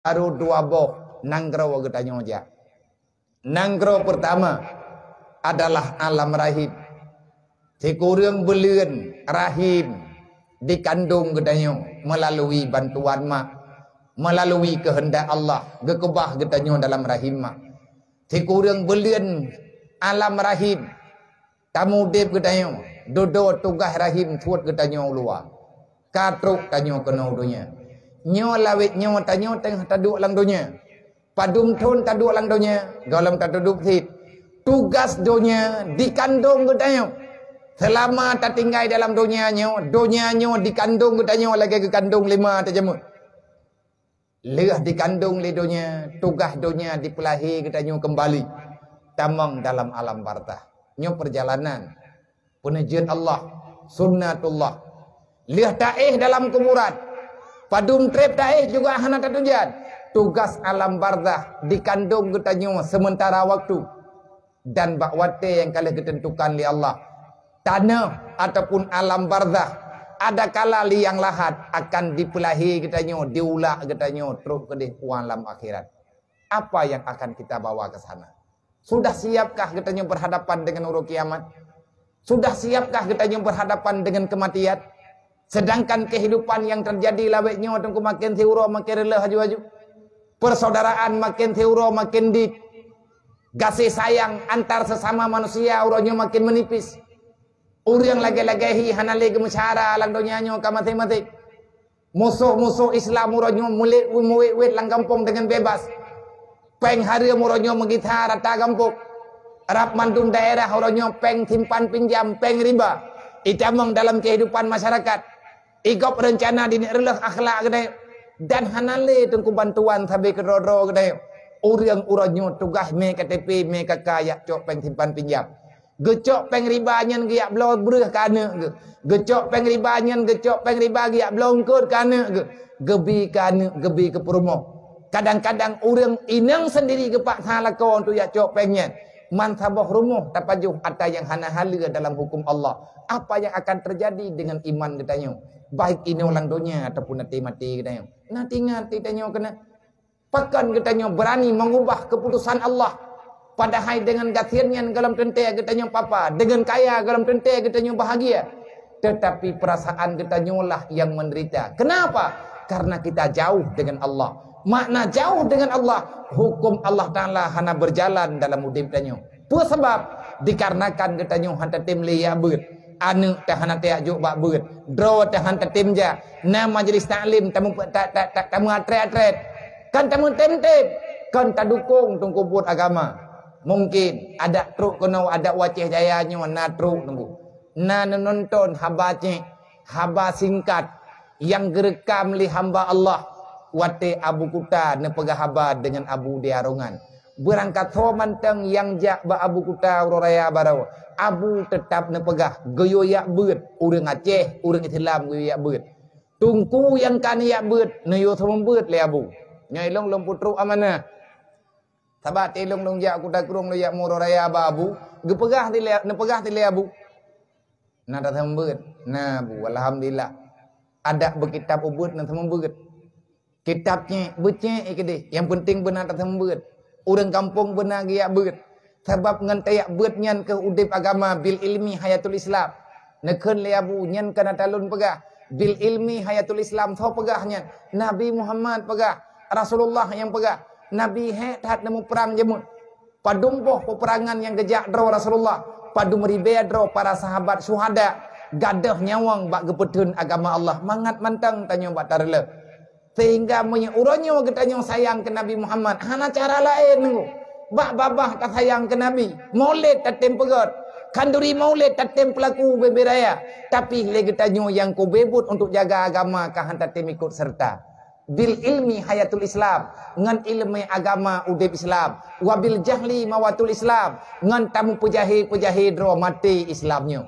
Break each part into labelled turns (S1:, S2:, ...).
S1: baru dua boh nanggro getanyo aja. Nanggro pertama adalah alam rahim. Sekurang belian rahim dikandung getanyo melalui bantuan mak, melalui kehendak Allah, gekebah getanyo dalam rahim mak. Sekurang belian alam rahim tamu dep getanyo dodo tugas rahim tuat getanyo luar. Katruk tanyo kena dunia. Nyo lawit nyo tanyo tengah taduk lang dunia. Padum tun taduk lang dunia. Galam taduk sit. Tugas dunia dikandung getanyo. Selama tak tinggal dalam dunia nyo dikandung getanyo lagi kekandung 5 terjemut. Leh dikandung le dunia, tugas dunia dipelahi getanyo kembali. Tamang dalam alam barzah. Nyo perjalanan penajian Allah, sunnatullah. Leh taih dalam kuburan. Padum trep taih juga hana tatujan. Tugas alam barzah dikandung getanyo sementara waktu. Dan bakwate yang kalian ketentukan li Allah. Tanah ataupun alam barzah ada kala liang lahat akan dipelahi getanyo, diulak getanyo terus ke alam akhirat. Apa yang akan kita bawa ke sana? Sudah siapkah getanyo berhadapan dengan urut kiamat? Sudah siapkah getanyo berhadapan dengan kematian? Sedangkan kehidupan yang terjadi lawetnya tunggu makin tiuro makin rela haju-haju. Persaudaraan makin tiuro makin di. Kasih sayang antar sesama manusia urangnya makin menipis. Urang lagi-lagi hanale gemecara lang donyanya ka mati-mati. Musuh-musuh Islam urangnya mulit lang kampung dengan bebas. Peng hari urangnya mengitar rata kampung. Arab mandum daerah urangnya peng timpan pinjam, peng riba. Itamang dalam kehidupan masyarakat. Igop rencana dini releh akhlak gede. Dan hanale tungku bantuan sampai ke rodro gede. Urang-urangnya tugas me KTP me kakak cok peng timpan pinjam. Gecok peng riba nyen giak blow bereh kana ge. Gecok peng riba nyen gecok peng riba giak blow ngkut kana ge. Gebi kana gebi ke promo. Kadang-kadang urang inang sendiri gepak salako untuk yak cok pengnya. Man sabah rumuh tapajuh ada yang hana hala dalam hukum Allah. Apa yang akan terjadi dengan iman kita? Baik ini orang dunia ataupun nanti mati kita. Nanti ingat kita kena. Pakan kita berani mengubah keputusan Allah. Padahal dengan gathirnya dalam tentai kita papa, dengan kaya dalam tentai kita bahagia. Tetapi perasaan kita lah yang menderita. Kenapa? Karena kita jauh dengan Allah. Makna jauh dengan Allah, hukum Allah Ta'ala hana berjalan dalam hidup kita. Apa sebab? Dikarenakan kita hantar tim liya beut. Anu tahan tak juk bak beut. Draw tahan tim ja. Na majlis taklim tamu tamu atret. Kan tamu tentep. Kan tak dukung tunggu buat agama. Mungkin ada truk kena ada wacih jayanya na truk tunggu. Na nonton haba singkat yang gerekam li hamba Allah. Wate Abu Kuta nepegah haba dengan Abu Diarungan. Berangkat so manteng yang jak ba Abu Kuta uraya barau. Abu tetap nepegah goyo yak beut urang Aceh, urang Islam goyo yak beut. Tungku yang kan yak beut neyo sama beut le Abu. Nyai long putru amanah. Sabat ilung long jak kuda kurung lo yak muraya ba Abu. Gepegah ti le nepegah ti le Abu. Na ta sama beut. Nah Bu alhamdulillah. Ada berkitab ubud na sama beut. Kitabnya becek ikede. Yang penting benar tak sama beut. Urang kampung benar giyak beut. Sebab ngantayak beut nyan ke udip agama bil ilmi hayatul Islam. Nekeun le Abu nyan kana talun pegah. Bil ilmi hayatul Islam tho pegah nyan. Nabi Muhammad pegah. Rasulullah yang pegah. Nabi tat nemu perang jemut. Padumpoh peperangan yang gejak draw Rasulullah. Padum ribe draw para sahabat syuhada. Gadah nyawang bak gepeteun agama Allah. Mangat mantang tanya bak tarle. Sehingga urangnya kita sayang ke Nabi Muhammad. Hana cara lain nunggu. Bak babah tak sayang ke Nabi. Maulid tatem pegot. Kanduri maulid tatem pelaku beberaya. Tapi lagi tanya yang kau bebut untuk jaga agama kahan tatem ikut serta. Bil ilmi hayatul Islam. Ngan ilmi agama udip Islam. Wabil jahli mawatul Islam. Ngan tamu pejahi draw mati Islamnya.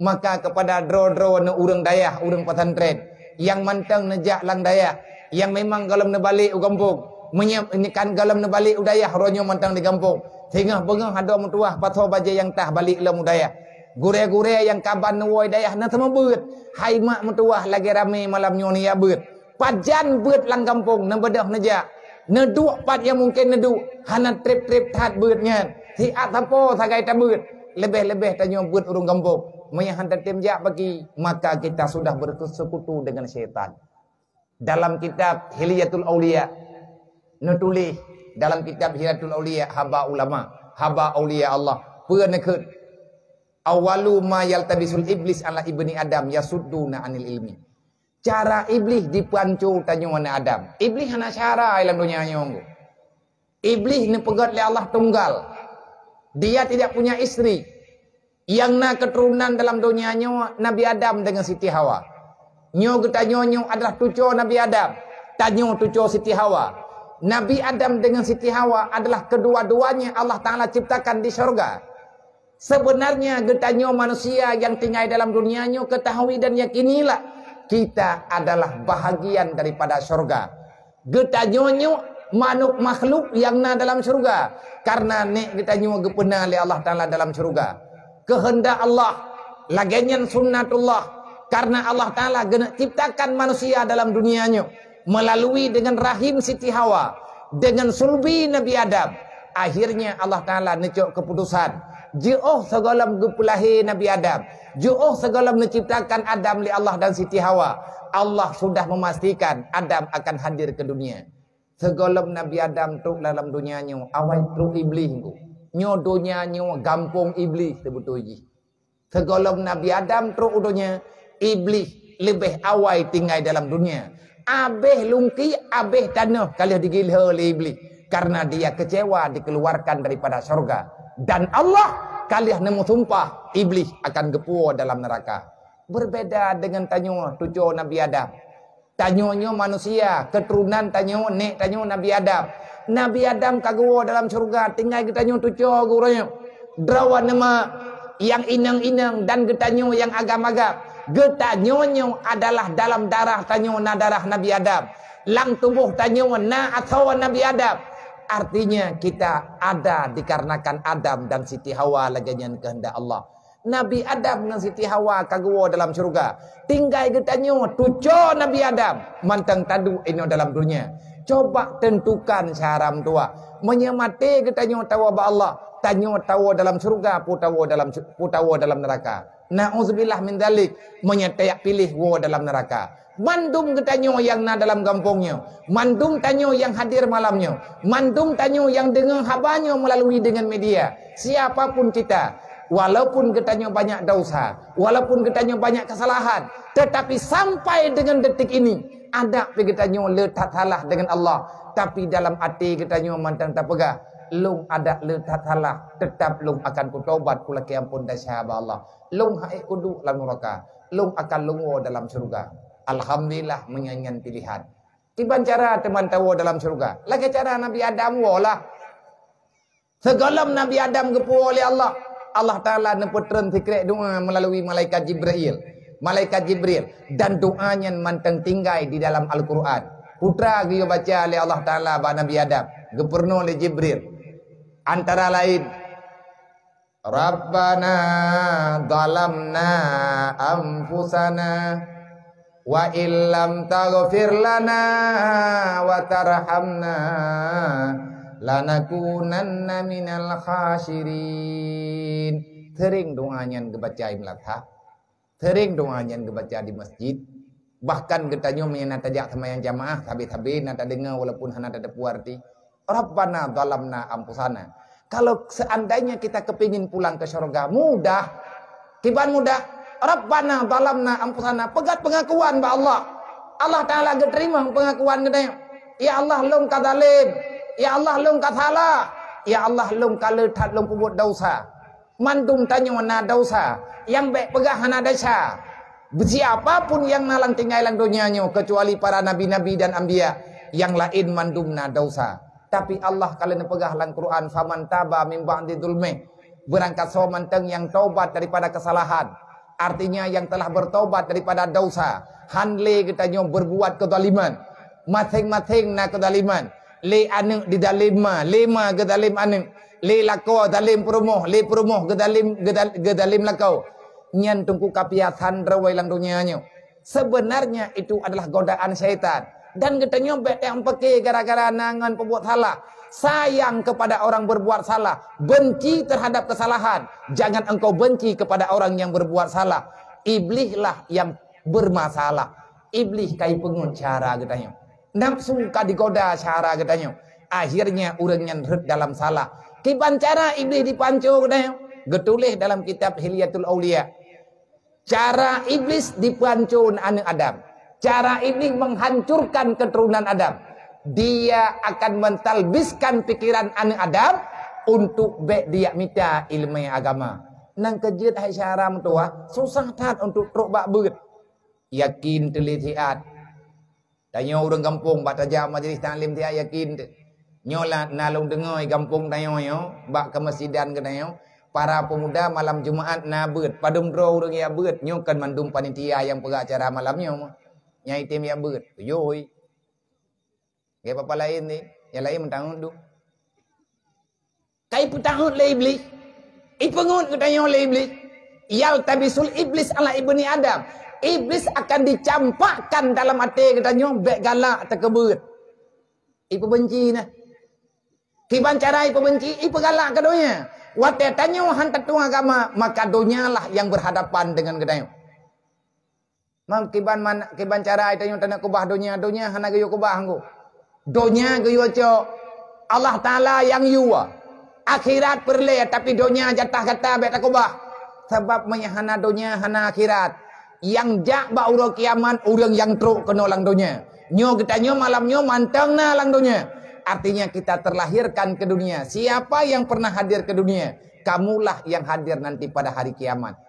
S1: Maka kepada draw na urang dayah, urang pesantren. Yang mantang nejak lang dayah. Yang memang galam na balik u kampung. Menyiapkan galam na balik udayah ronyo mantang di kampung. Sehingga bengah ada mutuah patho baja yang tah balik lam udayah. Gure-gure yang kaban nuwoi dayah na sama beut. Hai mak mutuah lagi rame malam nyoni ya beut. Pajan beut lang kampung na bedah neja. Neduk pat yang mungkin neduk. Hana trip-trip tat beutnya. Ti atapo sagai ta beut. Lebih-lebih tanya beut urung kampung. Meyahan tim jak bagi. Maka kita sudah bersekutu dengan syaitan. Dalam kitab Hilyatul Auliya. Nutulis. Dalam kitab Hilyatul Auliya. Haba ulama. Haba auliya Allah. Pernekut. Awalu ma yaltabisul iblis ala ibni Adam yasudduna anil ilmi. Cara iblis dipancu tanya mana Adam. Iblis hana cara dalam dunia nyonggo. Iblis ni pegat oleh Allah tunggal. Dia tidak punya istri. Yang na keturunan dalam dunia nyo Nabi Adam dengan Siti Hawa. Nyo kita nyo adalah tuco Nabi Adam. Tanyo tuco Siti Hawa. Nabi Adam dengan Siti Hawa adalah kedua-duanya Allah Ta'ala ciptakan di surga. Sebenarnya getanyo manusia yang tinggal dalam dunianya ketahui dan yakinilah kita adalah bahagian daripada surga. Getanyo makhluk yang na dalam surga karena nek getanyo gepena oleh Allah Taala dalam surga. Kehendak Allah lagenyan sunnatullah karena Allah Taala ciptakan manusia dalam dunianya melalui dengan rahim Siti Hawa dengan sulbi Nabi Adam. Akhirnya Allah Taala necok keputusan Ju'uh segalam gepulahi Nabi Adam. Ju'uh segalam menciptakan Adam li Allah dan Siti Hawa. Allah sudah memastikan Adam akan hadir ke dunia. Segalam Nabi Adam truk dalam dunianya. Awal truk iblis. Nyo dunianya gampung iblis. Sebetul-betul. Segalam Nabi Adam truk dunia. Iblis lebih awal tinggal dalam dunia. Abeh lungki, abeh tanah. Kalau digilha oleh iblis. Karena dia kecewa dikeluarkan daripada surga. Dan Allah kalian nemu sumpah iblis akan gepuo dalam neraka. Berbeda dengan tanyo tujuh Nabi Adam. Tanyonyo manusia, keturunan tanyo nek tanyo Nabi Adam. Nabi Adam kaguo dalam surga tinggal getanyo tujuh gurunya. Drawa nama yang inang-inang dan getanyo yang agam-agam. Getanyonyo adalah dalam darah tanyo na darah Nabi Adam. Lang tubuh tanyo na atau Nabi Adam. Artinya kita ada dikarenakan Adam dan Siti Hawa lagian kehendak Allah. Nabi Adam dan Siti Hawa kaguo dalam surga. Tinggal getanyo tujuh Nabi Adam. Mantang tadu ino dalam dunia. Coba tentukan syaram tua. Menyemati getanyo tawa ba Allah. Tanyo tawa dalam surga, putawa dalam neraka. Na'udzubillah min dalik. Menyatayak pilih wo dalam neraka. Mandum getanyo yang na dalam kampungnya. Mandum tanyo yang hadir malamnya. Mandum tanyo yang dengar habanyo melalui dengan media. Siapapun kita. Walaupun getanyo banyak dosa. Walaupun getanyo banyak kesalahan. Tetapi sampai dengan detik ini. Ada getanyo letak salah dengan Allah. Tapi dalam hati getanyo mantan tak pegah. Lung ada letak salah. Tetap lung akan kutobat pula kiampun dan sahabat Allah. Lung haik kudu dalam neraka. Lung akan lungo dalam surga. Alhamdulillah menyanyian pilihan. Tiban cara teman tahu dalam surga. Lagi cara Nabi Adam wala. Segalam Nabi Adam gepu oleh Allah. Allah Ta'ala neputren fikir doa melalui malaikat Jibril. Malaikat Jibril. Dan doanya manteng tinggal di dalam Al-Quran. Putra dia baca oleh Allah Ta'ala bahwa Nabi Adam. Gepurno oleh Jibril. Antara lain. Rabbana zalamna anfusana. Wa illam taghfir lana wa tarhamna lanakunanna minal khasirin. Sering doanya kebaca imlatha. Sering doanya kebaca di masjid. Bahkan getanyo menyenat tajak sama yang jamaah. Habis-habis nata dengar walaupun hana ada puarti. Rabbana zalamna anfusana. Kalau seandainya kita kepingin pulang ke surga, mudah. Kiban mudah. Rabbana zalamna anfusana. Pegat pengakuan ba Allah. Allah Ta'ala terima pengakuan kita. Ya Allah lung ka zalim. Ya Allah lung ka salah. Ya Allah lung ka letat lung pubut dosa. Mandum tanyo na dosa. Yang baik pegah hana dasa. Siapapun yang nalang tinggalan dunianya kecuali para nabi-nabi dan anbiya. Yang lain mandum na dosa. Tapi Allah kalian pegah dalam Quran. Faman taba min ba'di dzulmi. Berangkat somanteng yang taubat daripada kesalahan. Artinya yang telah bertobat daripada dosa. Hanle katanya berbuat kezaliman. Masing-masing na kezaliman. Le anu di dalim lima gedalim anu. Le lako dalim perumoh. Le perumoh gedalim lakau. Nyan tungku kapiatan rawai lang dunianya. Sebenarnya itu adalah godaan syaitan. Dan katanya bet yang pakai gara-gara nangan pembuat salah. Sayang kepada orang berbuat salah. Benci terhadap kesalahan. Jangan engkau benci kepada orang yang berbuat salah. Iblislah yang bermasalah. Iblis kai pengut cara katanya. Nafsu ka digoda cara katanya. Akhirnya orang yang red dalam salah. Kiban cara iblis dipancu katanya. Getulih dalam kitab Hilyatul Aulia. Cara iblis dipancu anak Adam. Cara iblis menghancurkan keturunan Adam. Dia akan mentalbiskan pikiran anak Adam untuk dia minta ilmu agama. Nang kejut hai syaram tua susah tat untuk truk bak beut. Yakin telitiat. Tanya orang kampung bak tajam majlis taklim dia yakin. Nyola nalung dengai kampung tayo yo bak ke masjidan ke tayo. Para pemuda malam Jumaat na beut padum dro urang ya beut nyokan mandum panitia yang pegang acara malamnya. Nyai tim ya beut. Yoi. Gaya apa lain ni? Yang lain mentanggut tu. Kai petanggut le iblis. Ipengut katanya oleh iblis. Yal tabisul iblis ala ibni Adam. Iblis akan dicampakkan dalam hati katanya bek galak terkebut. Ipu benci nah. Kiban cara ipu benci, ipu galak kadonya. Wate tanya hantar tu agama, maka donya lah yang berhadapan dengan katanya. Mam kiban cara itu yang tanda kubah donya hana gayo kubah anggo. Donya gayo co Allah Taala yang yuwa. Akhirat perle tapi donya jatah kata bet kubah. Sebab menyahana donya hana akhirat. Yang jak ba urang kiamat urang yang truk kena lang donya. Nyo katanya malamnya mantang na lang donya. Artinya kita terlahirkan ke dunia. Siapa yang pernah hadir ke dunia? Kamulah yang hadir nanti pada hari kiamat.